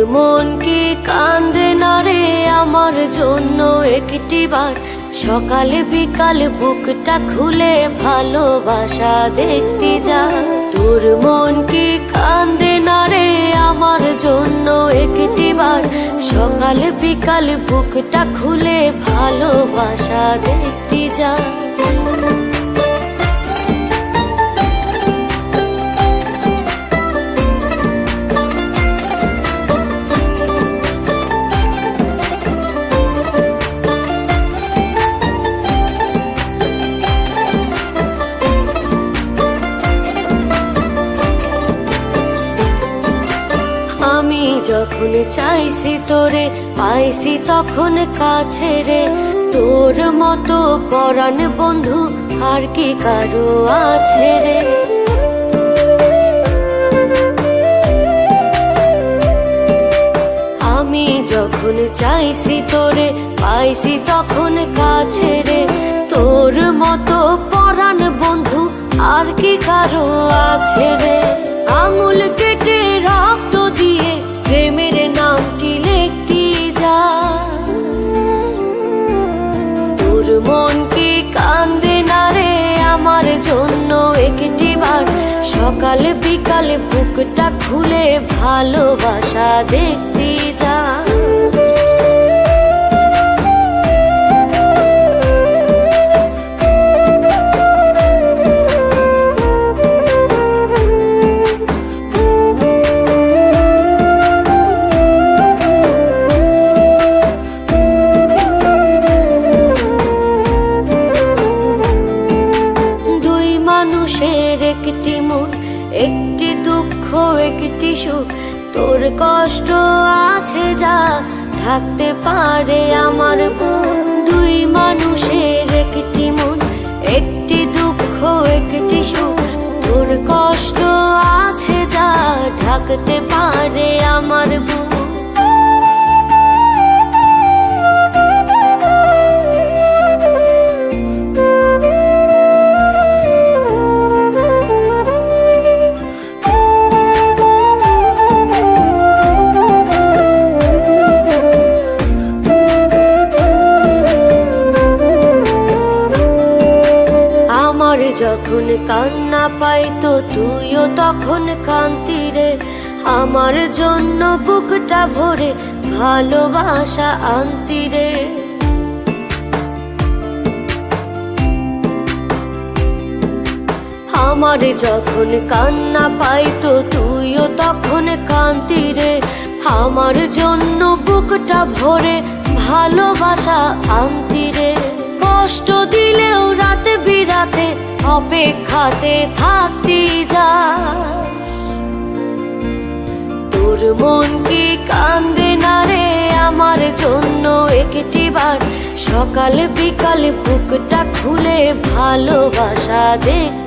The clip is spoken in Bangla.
মন কি কান্দে না রে আমার জন্য একটিবার? সকালে বিকাল বুকটা খুলে ভালোবাসা দেখতে যা। তোর মন কি কান্দে না রে আমার জন্য একটিবার? সকালে বিকাল বুকটা খুলে ভালোবাসা দেখতে যা। যখন চাইছি তোরে পাইছি তখন কাছে রে। তোর মতো পরাণ বন্ধু আর কি কারো আছে রে? আমি যখন চাইছি তোরে পাইছি তখন কাছে রে। তোর মতো পরাণ বন্ধু আর কি কারো আছে রে? আঙুল কেটে রক্ত দিয়ে প্রেমের নামটি লিখতে যা। তোর মন কি কান্দে না রে আমার জন্য একটিবার? সকাল বিকাল বুকটা খুলে ভালোবাসা দেখতে যা। একটি মন, একটি দুঃখ, একটি সুখ। তোর কষ্ট আছে যা থাকতে পারে আমার মন। দুই মানুষের একটি মন, একটি দুঃখ, একটি সুখ। তোর কষ্ট আছে যা ঢাকতে পারে আমার মন। যখন কান্না পাইতো তুইও তখন কান্তি রে। আমার জন্য বুকটা ভরে ভালোবাসা আনতি রে। আমার যখন কান্না পাইতো তুইও তখন কান্তি রে। আমার জন্য বুকটা ভরে ভালোবাসা আনতি রে। কষ্ট দিলেও রাতে বিরাতে অপেক্ষাতে থাকতে যা। তোর মন কি কান্দে না রে আমার জন্য একটিবার? সকাল বিকাল বুকটা খুলে ভালোবাসা দেখ।